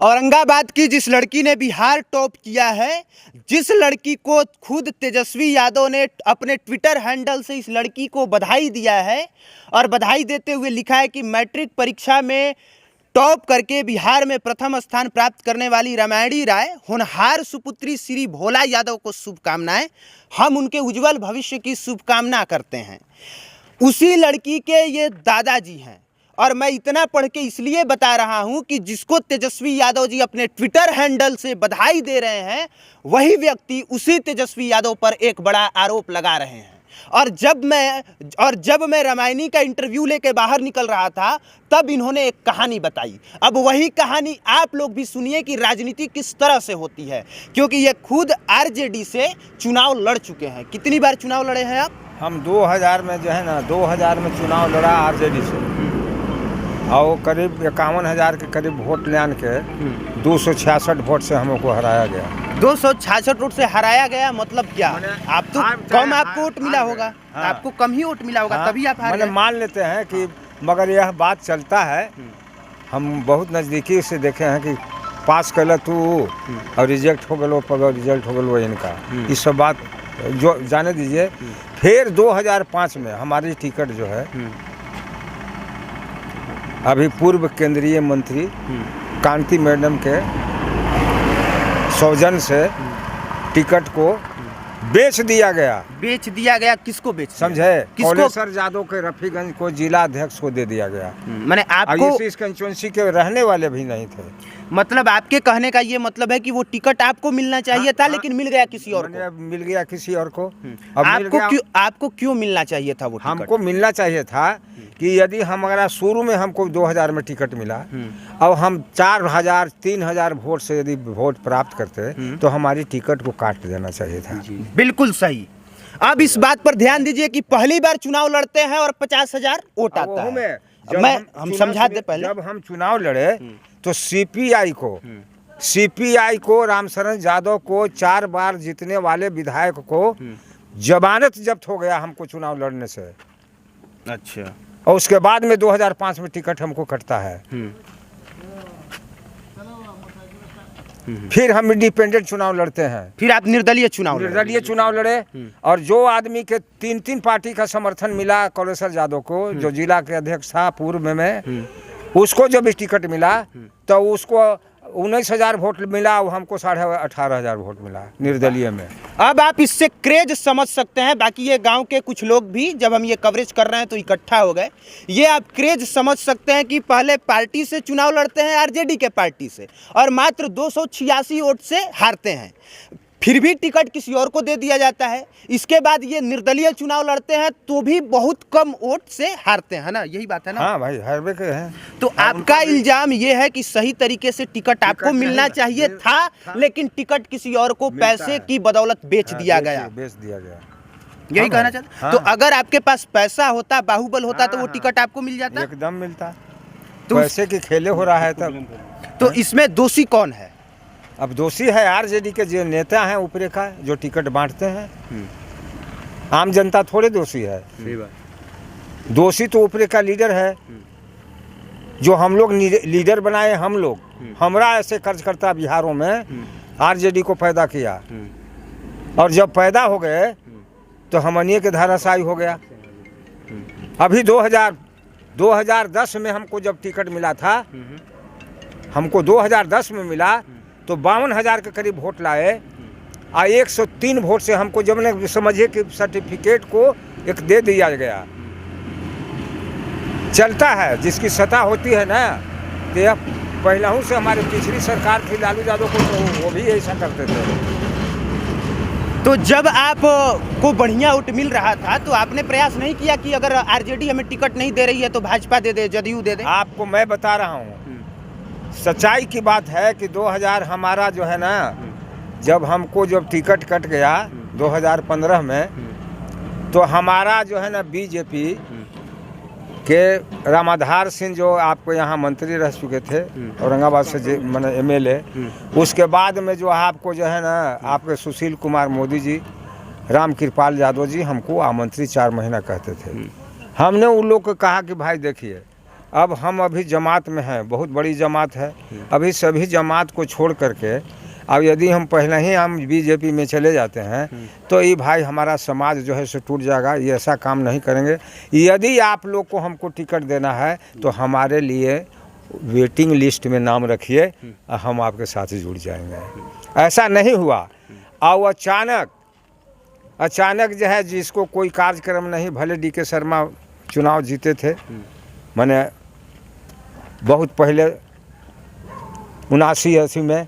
औरंगाबाद की जिस लड़की ने बिहार टॉप किया है, जिस लड़की को खुद तेजस्वी यादव ने अपने ट्विटर हैंडल से इस लड़की को बधाई दिया है और बधाई देते हुए लिखा है कि मैट्रिक परीक्षा में टॉप करके बिहार में प्रथम स्थान प्राप्त करने वाली रामायणी राय होनहार सुपुत्री श्री भोला यादव को शुभकामनाएं। हम उनके उज्जवल भविष्य की शुभकामना करते हैं। उसी लड़की के ये दादाजी हैं और मैं इतना पढ़ के इसलिए बता रहा हूं कि जिसको तेजस्वी यादव जी अपने ट्विटर हैंडल से बधाई दे रहे हैं, वही व्यक्ति उसी तेजस्वी यादव पर एक बड़ा आरोप लगा रहे हैं। और जब मैं रामायणी का इंटरव्यू लेके बाहर निकल रहा था, तब इन्होंने एक कहानी बताई। अब वही कहानी आप लोग भी सुनिए कि राजनीति किस तरह से होती है, क्योंकि ये खुद आरजेडी से चुनाव लड़ चुके हैं। कितनी बार चुनाव लड़े हैं आप? हम 2000 में जो है ना 2000 में चुनाव लड़ा आरजेडी से, और करीब 51,000 के करीब वोट ले आन के 266 वोट से हमको हराया गया। 266 वोट से हराया गया मतलब क्या? आप तो कम आपको वोट मिला होगा। हाँ। आपको कम ही वोट मिला होगा, तभी आप हार गए। मान लेते हैं कि मगर यह बात चलता है, हम बहुत नज़दीकी से देखे हैं कि पास कर तू और रिजेक्ट हो गलो, पगो रिजल्ट हो गलो इनका, इस सब बात जो जाने दीजिए। फिर 2005 में हमारी टिकट जो है अभी पूर्व केंद्रीय मंत्री कांति मैडम के सौजन्य से टिकट को बेच दिया गया। बेच दिया गया? किसको बेच दिया? समझे? किसको? सर यादव के रफीगंज को जिला अध्यक्ष को दे दिया गया। मैंने आपको इस कंस्टिट्यूंसी के रहने वाले भी नहीं थे। मतलब आपके कहने का ये मतलब है कि वो टिकट आपको मिलना चाहिए था, लेकिन मिल गया किसी और को। मिल गया किसी और को। आपको क्यों मिलना चाहिए था वो टिकट? हमको मिलना चाहिए था कि यदि हमारा शुरू में हमको 2000 में टिकट मिला, अब हम 4000 3000 वोट से यदि वोट प्राप्त करते तो हमारी टिकट को काट देना चाहिए था। बिल्कुल सही। अब इस बात पर ध्यान दीजिए कि पहली बार चुनाव लड़ते हैं और 50,000 वोट आता है। हम समझा दे पहले। जब हम चुनाव लड़े तो सीपीआई को रामशरण यादव को 4 बार जीतने वाले विधायक को जमानत जब्त हो गया हमको चुनाव लड़ने से। अच्छा। और उसके बाद में 2005 में टिकट हमको कटता है। फिर हम इंडिपेंडेंट चुनाव लड़ते हैं। फिर आप निर्दलीय चुनाव लड़े और जो आदमी के 3 पार्टी का समर्थन मिला, कौलेश्वर यादव को जो जिला के अध्यक्ष था पूर्व में, उसको जब टिकट मिला तो उसको 19,000 वोट मिला और हमको 18,500 वोट मिला निर्दलीय में। अब आप इससे क्रेज समझ सकते हैं। बाकी ये गांव के कुछ लोग भी जब हम ये कवरेज कर रहे हैं तो इकट्ठा हो गए। ये आप क्रेज समझ सकते हैं कि पहले पार्टी से चुनाव लड़ते हैं, आरजेडी के पार्टी से, और मात्र 286 वोट से हारते हैं। फिर भी टिकट किसी और को दे दिया जाता है। इसके बाद ये निर्दलीय चुनाव लड़ते हैं तो भी बहुत कम वोट से हारते हैं ना, यही बात है ना? हाँ भाई, हारवे के हैं। तो आपका इल्जाम ये है कि सही तरीके से टिकट आपको मिलना चाहिए था, लेकिन टिकट किसी और को पैसे की बदौलत बेच दिया गया। यही कहना चाहते? तो अगर आपके पास पैसा होता, बाहुबल होता, तो वो टिकट आपको मिल जाता? एकदम मिलता। तो पैसे के खेले हो रहा है तब। तो इसमें दोषी कौन है? अब दोषी है आरजेडी के जो नेता हैं ऊपरे का, जो टिकट बांटते हैं। आम जनता थोड़े दोषी है। दोषी तो ऊपरे का लीडर है, जो हम लोग लीडर बनाए। हम लोग, हमरा ऐसे कार्यकर्ता बिहारों में आरजेडी को पैदा किया, और जब पैदा हो गए तो हमनिए के धाराशायी हो गया। अभी 2010 में हमको जब टिकट मिला था, हमको 2010 में मिला तो 52,000 के करीब वोट लाए, और 103 वोट से हमको जब ने समझिए कि सर्टिफिकेट को एक दे दिया गया। चलता है जिसकी सत्ता होती है ना, तो यह पहले से हमारी पिछली सरकार थी लालू यादव को, तो वो भी ऐसा करते थे। तो जब आपको बढ़िया वोट मिल रहा था तो आपने प्रयास नहीं किया कि अगर आरजेडी हमें टिकट नहीं दे रही है तो भाजपा दे दे, जदयू दे दे? आपको मैं बता रहा हूँ, सच्चाई की बात है कि 2000 हमारा जो है ना, जब हमको जब टिकट कट गया 2015 में, तो हमारा जो है ना बीजेपी के रामाधार सिंह, जो आपको यहाँ मंत्री रह चुके थे औरंगाबाद से, मैंने एमएलए, उसके बाद में जो आपको जो है ना आपके सुशील कुमार मोदी जी, राम कृपाल यादव जी हमको आमंत्रित 4 महीना कहते थे। हमने उन लोग को कहा कि भाई देखिए, अब हम अभी जमात में हैं, बहुत बड़ी जमात है। अभी सभी जमात को छोड़ करके अब यदि हम पहले ही हम बीजेपी में चले जाते हैं तो ये भाई हमारा समाज जो है सो टूट जाएगा। ये ऐसा काम नहीं करेंगे। यदि आप लोग को हमको टिकट देना है तो हमारे लिए वेटिंग लिस्ट में नाम रखिए, हम आपके साथ जुड़ जाएंगे। ऐसा नहीं हुआ और अचानक जो है जिसको कोई कार्यक्रम नहीं, भले DK शर्मा चुनाव जीते थे, मैंने बहुत पहले 79-80 में,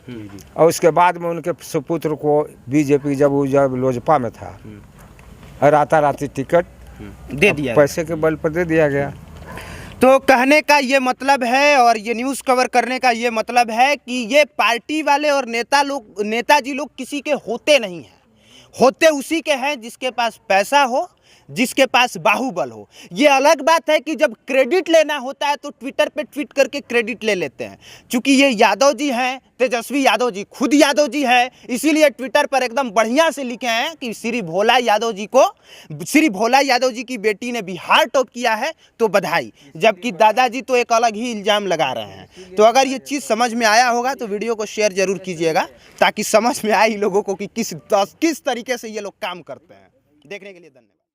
और उसके बाद में उनके सुपुत्र को बीजेपी जब लोजपा में था राताराती टिकट दे दिया, पैसे के बल पर दे दिया गया। तो कहने का ये मतलब है और ये न्यूज़ कवर करने का ये मतलब है कि ये पार्टी वाले और नेताजी लोग किसी के होते नहीं हैं, होते उसी के हैं जिसके पास पैसा हो, जिसके पास बाहुबल हो। ये अलग बात है कि जब क्रेडिट लेना होता है तो ट्विटर पे ट्वीट करके क्रेडिट ले लेते हैं। चूंकि ये यादव जी हैं, तेजस्वी यादव जी खुद यादव जी हैं, इसीलिए ट्विटर पर एकदम बढ़िया से लिखे हैं कि श्री भोला यादव जी की बेटी ने बिहार टॉप किया है तो बधाई, जबकि दादाजी तो एक अलग ही इल्ज़ाम लगा रहे हैं। तो अगर ये चीज़ समझ में आया होगा तो वीडियो को शेयर जरूर कीजिएगा ताकि समझ में आए लोगों को कि किस तरीके से ये लोग काम करते हैं। देखने के लिए धन्यवाद।